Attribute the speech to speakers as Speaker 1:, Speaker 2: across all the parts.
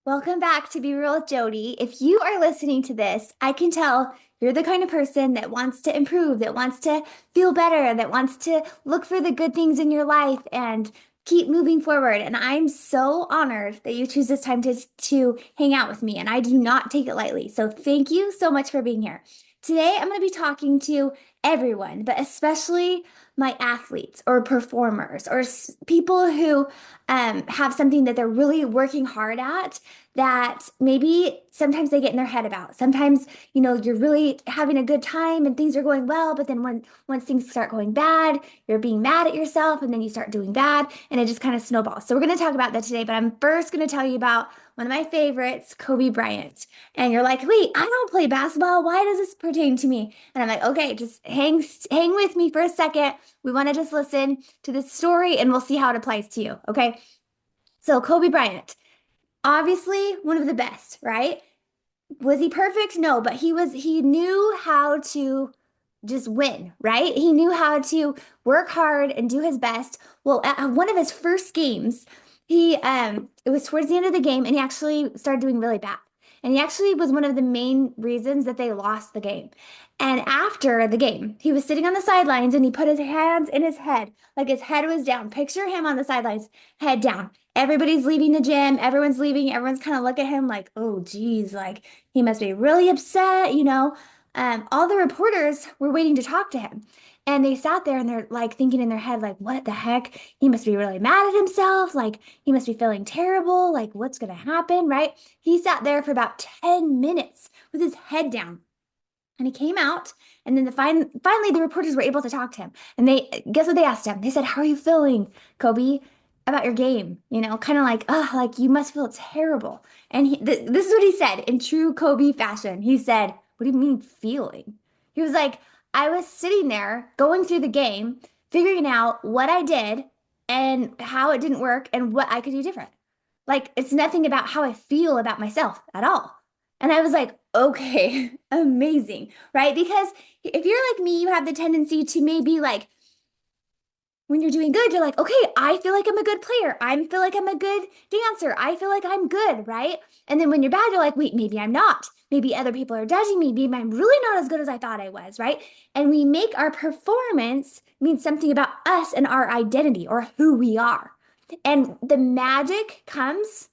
Speaker 1: Welcome back to Be Real with Jody. If you are listening to this, I can tell you're the kind of person that wants to improve, that wants to feel better, that wants to look for the good things in your life and keep moving forward. And I'm so honored that you choose this time to hang out with me, and I do not take it lightly. So thank you so much for being here. Today, I'm going to be talking to everyone, but especially my athletes or performers or people who have something that they're really working hard at that maybe sometimes they get in their head about. Sometimes, you're really having a good time and things are going well, but then once things start going bad, you're being mad at yourself and then you start doing bad and it just kind of snowballs. So we're going to talk about that today, but I'm first going to tell you about one of my favorites, Kobe Bryant. And you're like, "Wait, I don't play basketball. Why does this pertain to me?" And I'm like, "Okay, just hang with me for a second. We want to just listen to this story and we'll see how it applies to you." Okay? So Kobe Bryant, obviously one of the best, right? Was he perfect? No, but he knew how to just win, right? He knew how to work hard and do his best. Well, at one of his first games, it was towards the end of the game and he actually started doing really bad. And he actually was one of the main reasons that they lost the game. And after the game, he was sitting on the sidelines and he put his hands in his head, like his head was down. Picture him on the sidelines, head down. Everybody's leaving the gym, everyone's leaving, everyone's kind of look at him like, "Oh, geez, like he must be really upset." All the reporters were waiting to talk to him. And they sat there and they're like thinking in their head, like, "What the heck? He must be really mad at himself. Like, he must be feeling terrible. Like, what's going to happen?" Right? He sat there for about 10 minutes with his head down. And he came out, and then finally the reporters were able to talk to him. And they guess what they asked him? They said, "How are you feeling, Kobe, about your game?" Kind of like, "Oh, like you must feel terrible." And this is what he said in true Kobe fashion. He said, "What do you mean feeling?" He was like, "I was sitting there going through the game, figuring out what I did and how it didn't work and what I could do different. Like it's nothing about how I feel about myself at all." And I was like, "Okay, amazing," right? Because if you're like me, you have the tendency to maybe like when you're doing good, you're like, "Okay, I feel like I'm a good player. I feel like I'm a good dancer. I feel like I'm good," right? And then when you're bad, you're like, "Wait, maybe I'm not. Maybe other people are judging me. Maybe I'm really not as good as I thought I was," right? And we make our performance mean something about us and our identity or who we are. And the magic comes,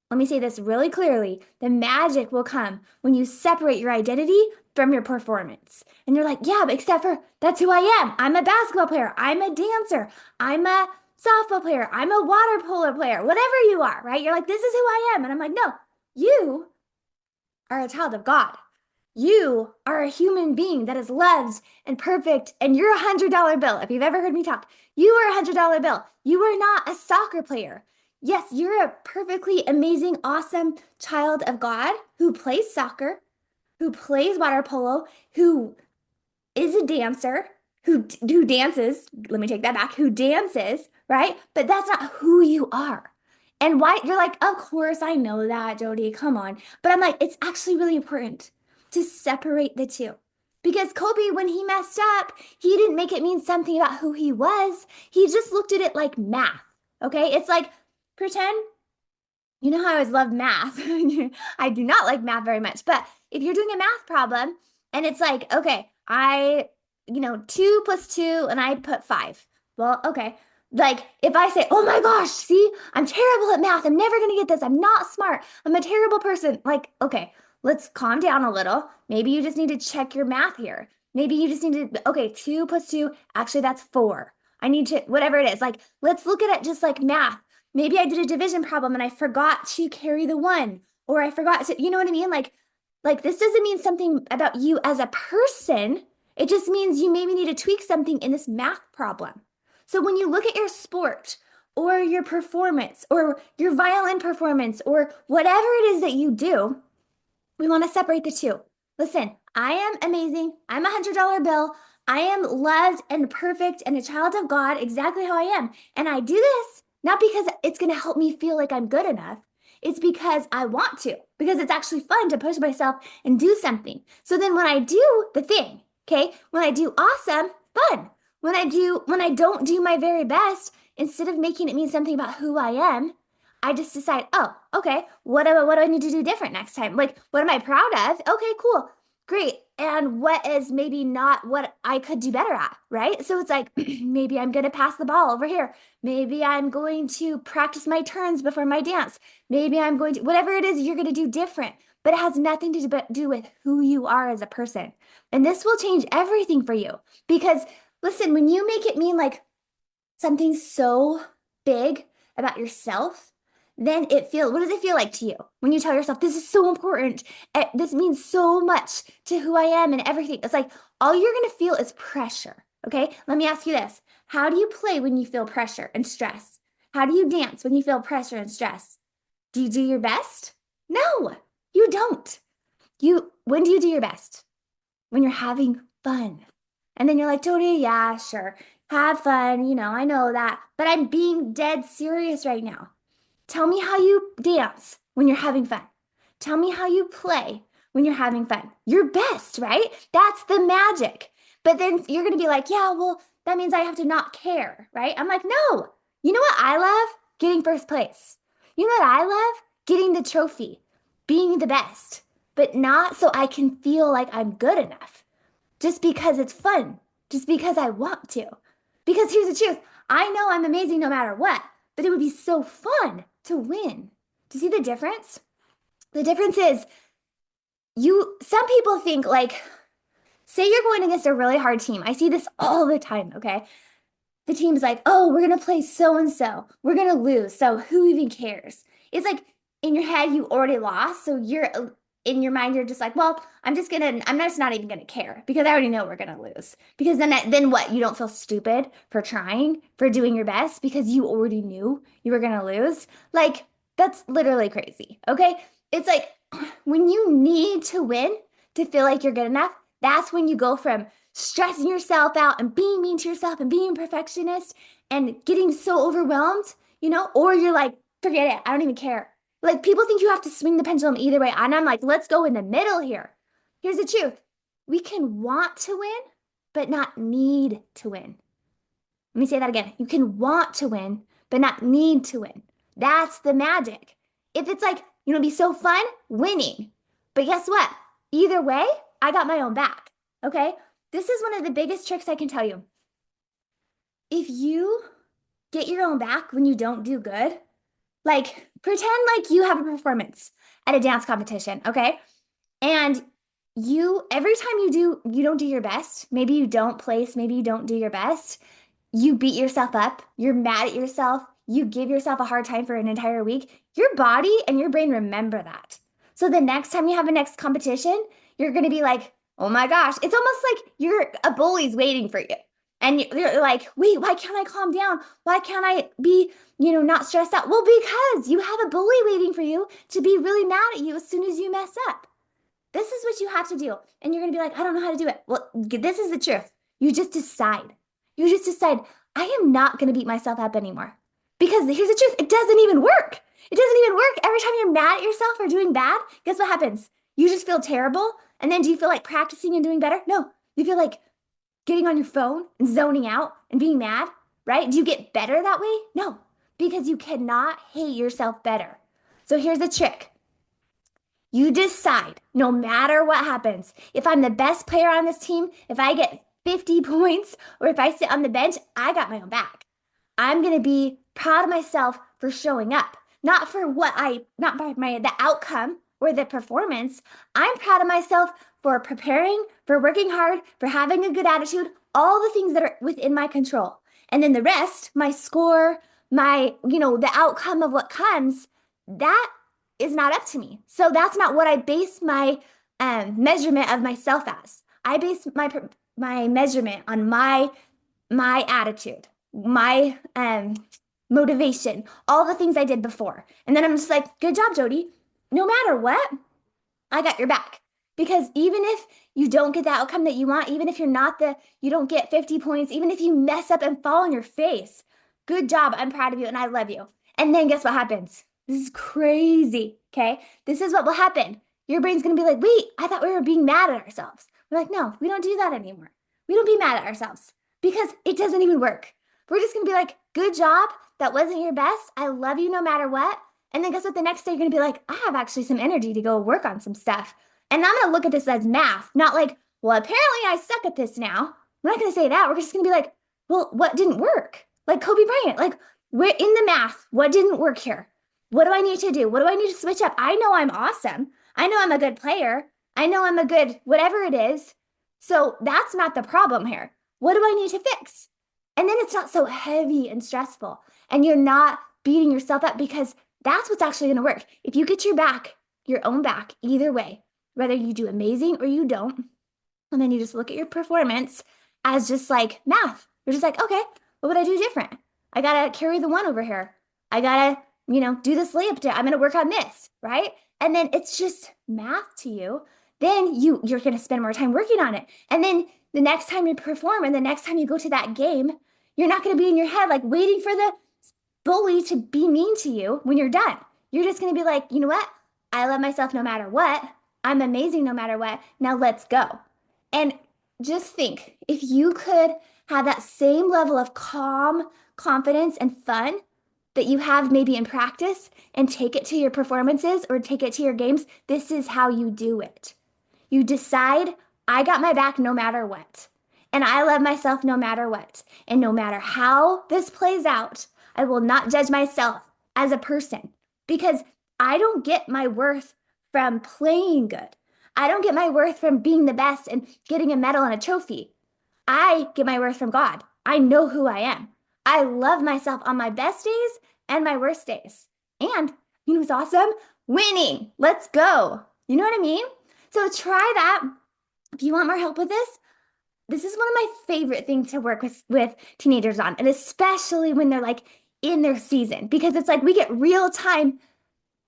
Speaker 1: let me say this really clearly. The magic will come when you separate your identity from your performance. And you're like, "Yeah, but except for that's who I am. I'm a basketball player. I'm a dancer. I'm a softball player. I'm a water polo player," whatever you are, right? You're like, "This is who I am." And I'm like, "No, you are a child of God. You are a human being that is loved and perfect, and you're $100 bill." If you've ever heard me talk, you are $100 bill. You are not a soccer player. Yes, you're a perfectly amazing, awesome child of God who plays soccer, who plays water polo, who is a dancer, who dances. Let me take that back. Who dances, right? But that's not who you are. And why you're like, "Of course, I know that, Jody. Come on." But I'm like, it's actually really important to separate the two. Because Kobe, when he messed up, he didn't make it mean something about who he was. He just looked at it like math. Okay? It's like pretend, how I always love math. I do not like math very much, but if you're doing a math problem and it's like, okay, 2 plus 2 and I put 5. Well, okay. Like if I say, "Oh my gosh, see, I'm terrible at math. I'm never gonna get this. I'm not smart. I'm a terrible person." Like, okay, let's calm down a little. Maybe you just need to check your math here. Maybe you just need to, okay, 2 plus 2, actually that's 4. I need to, whatever it is. Like, let's look at it just like math. Maybe I did a division problem and I forgot to carry the one, or I forgot to, you know what I mean? Like this doesn't mean something about you as a person. It just means you maybe need to tweak something in this math problem. So when you look at your sport or your performance or your violin performance or whatever it is that you do, we want to separate the two. Listen, I am amazing. I'm $100 bill. I am loved and perfect and a child of God exactly how I am. And I do this not because it's going to help me feel like I'm good enough. It's because I want to, because it's actually fun to push myself and do something. So then when I do the thing, okay, when I do awesome, fun. When I don't do my very best, instead of making it mean something about who I am, I just decide, oh, okay, what do I need to do different next time? Like, what am I proud of? Okay, cool. Great. And what is maybe not what I could do better at, right? So it's like maybe I'm going to pass the ball over here. Maybe I'm going to practice my turns before my dance. Maybe I'm going to, whatever it is you're going to do different, but it has nothing to do with who you are as a person. And this will change everything for you because listen, when you make it mean like something so big about yourself, then what does it feel like to you when you tell yourself, this is so important? This means so much to who I am and everything. It's like all you're going to feel is pressure. Okay. Let me ask you this. How do you play when you feel pressure and stress? How do you dance when you feel pressure and stress? Do you do your best? No, you don't. When do you do your best? When you're having fun. And then you're like, Jody, yeah, sure. Have fun. I know that. But I'm being dead serious right now. Tell me how you dance when you're having fun. Tell me how you play when you're having fun. Your best, right? That's the magic. But then you're going to be like, yeah, well, that means I have to not care, right? I'm like, no. You know what I love? Getting first place. You know what I love? Getting the trophy, being the best, but not so I can feel like I'm good enough just because it's fun, just because I want to. Because here's the truth, I know I'm amazing no matter what, but it would be so fun to win. Do you see the difference? The difference is some people think like, say you're going against a really hard team. I see this all the time, okay? The team's like, oh, we're going to play so and so. We're going to lose. So who even cares? It's like in your head, you already lost. So in your mind, you're just like, well, I'm just not even going to care because I already know we're going to lose. Because then what? You don't feel stupid for trying, for doing your best because you already knew you were going to lose. Like, that's literally crazy. Okay. It's like when you need to win to feel like you're good enough, that's when you go from stressing yourself out and being mean to yourself and being a perfectionist and getting so overwhelmed, or you're like, forget it. I don't even care. Like people think you have to swing the pendulum either way. And I'm like, let's go in the middle here. Here's the truth. We can want to win, but not need to win. Let me say that again. You can want to win, but not need to win. That's the magic. If it's like, it'd be so fun winning. But guess what? Either way, I got my own back. Okay? This is one of the biggest tricks I can tell you. If you get your own back when you don't do good, like pretend like you have a performance at a dance competition, okay? And every time you don't do your best, maybe you don't place, maybe you don't do your best, you beat yourself up, you're mad at yourself, you give yourself a hard time for an entire week, your body and your brain remember that. So the next time you have a next competition, you're going to be like, oh my gosh, it's almost like a bully's waiting for you. And you're like, wait, why can't I calm down? Why can't I be, not stressed out? Well, because you have a bully waiting for you to be really mad at you as soon as you mess up. This is what you have to do. And you're going to be like, I don't know how to do it. Well, this is the truth. You just decide. You just decide, I am not going to beat myself up anymore. Because here's the truth, it doesn't even work. It doesn't even work. Every time you're mad at yourself for doing bad, guess what happens? You just feel terrible. And then do you feel like practicing and doing better? No. You feel like getting on your phone and zoning out and being mad, right? Do you get better that way? No, because you cannot hate yourself better. So here's the trick. You decide, no matter what happens, if I'm the best player on this team, if I get 50 points, or if I sit on the bench, I got my own back. I'm going to be proud of myself for showing up, not for not by the outcome or the performance. I'm proud of myself for preparing, for working hard, for having a good attitude, all the things that are within my control. And then the rest, my score, the outcome of what comes, that is not up to me. So that's not what I base my measurement of myself as. I base my measurement on my attitude, my motivation, all the things I did before. And then I'm just like, good job, Jody. No matter what, I got your back. Because even if you don't get the outcome that you want, even if you don't get 50 points, even if you mess up and fall on your face, good job. I'm proud of you and I love you. And then guess what happens? This is crazy, okay? This is what will happen. Your brain's going to be like, wait, I thought we were being mad at ourselves. We're like, no, we don't do that anymore. We don't be mad at ourselves because it doesn't even work. We're just going to be like, good job. That wasn't your best. I love you no matter what. And then guess what? The next day you're gonna be like, I have actually some energy to go work on some stuff. And I'm gonna look at this as math, not like, well, apparently I suck at this now. We're not gonna say that. We're just gonna be like, well, what didn't work? Like Kobe Bryant, like we're in the math. What didn't work here? What do I need to do? What do I need to switch up? I know I'm awesome. I know I'm a good player. I know I'm a good whatever it is. So that's not the problem here. What do I need to fix? And then it's not so heavy and stressful. And you're not beating yourself up because that's what's actually going to work. If you get your own back, either way, whether you do amazing or you don't, and then you just look at your performance as just like math. You're just like, okay, what would I do different? I gotta carry the one over here. I gotta, do this layup. I'm gonna work on this, right? And then it's just math to you. Then you're gonna spend more time working on it. And then the next time you perform and the next time you go to that game, you're not gonna be in your head like waiting for the bully to be mean to you when you're done. You're just gonna be like, you know what? I love myself no matter what. I'm amazing no matter what. Now let's go. And just think if you could have that same level of calm, confidence, and fun that you have maybe in practice and take it to your performances or take it to your games, this is how you do it. You decide, I got my back no matter what. And I love myself no matter what. And no matter how this plays out, I will not judge myself as a person because I don't get my worth from playing good. I don't get my worth from being the best and getting a medal and a trophy. I get my worth from God. I know who I am. I love myself on my best days and my worst days. And you know what's awesome? Winning. Let's go. You know what I mean? So try that. If you want more help with this is one of my favorite things to work with teenagers on, and especially when they're like in their season, because it's like we get real time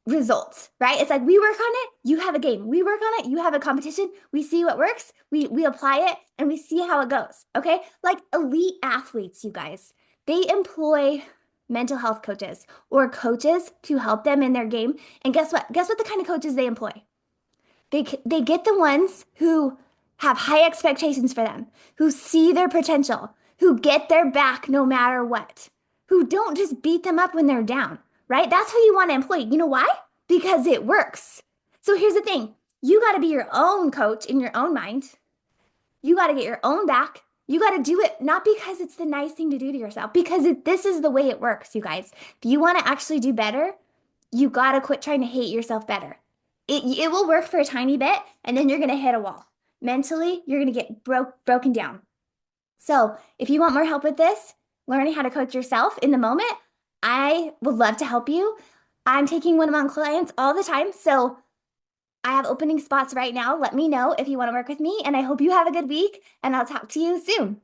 Speaker 1: results, right? It's like we work on it, you have a game. We work on it, you have a competition. We see what works, we apply it, and we see how it goes. Okay? Like elite athletes, you guys, they employ mental health coaches or coaches to help them in their game. And guess what? Guess what the kind of coaches they employ? They get the ones who have high expectations for them, who see their potential, who get their back no matter what, who don't just beat them up when they're down, right? That's who you want to employ. You know why? Because it works. So here's the thing. You got to be your own coach in your own mind. You got to get your own back. You got to do it not because it's the nice thing to do to yourself, because this is the way it works, you guys. If you want to actually do better, you got to quit trying to hate yourself better. It will work for a tiny bit, and then you're going to hit a wall. Mentally, you're going to get broken down. So if you want more help with this, learning how to coach yourself in the moment, I would love to help you. I'm taking one-on-one clients all the time, so I have opening spots right now. Let me know if you want to work with me, and I hope you have a good week, and I'll talk to you soon.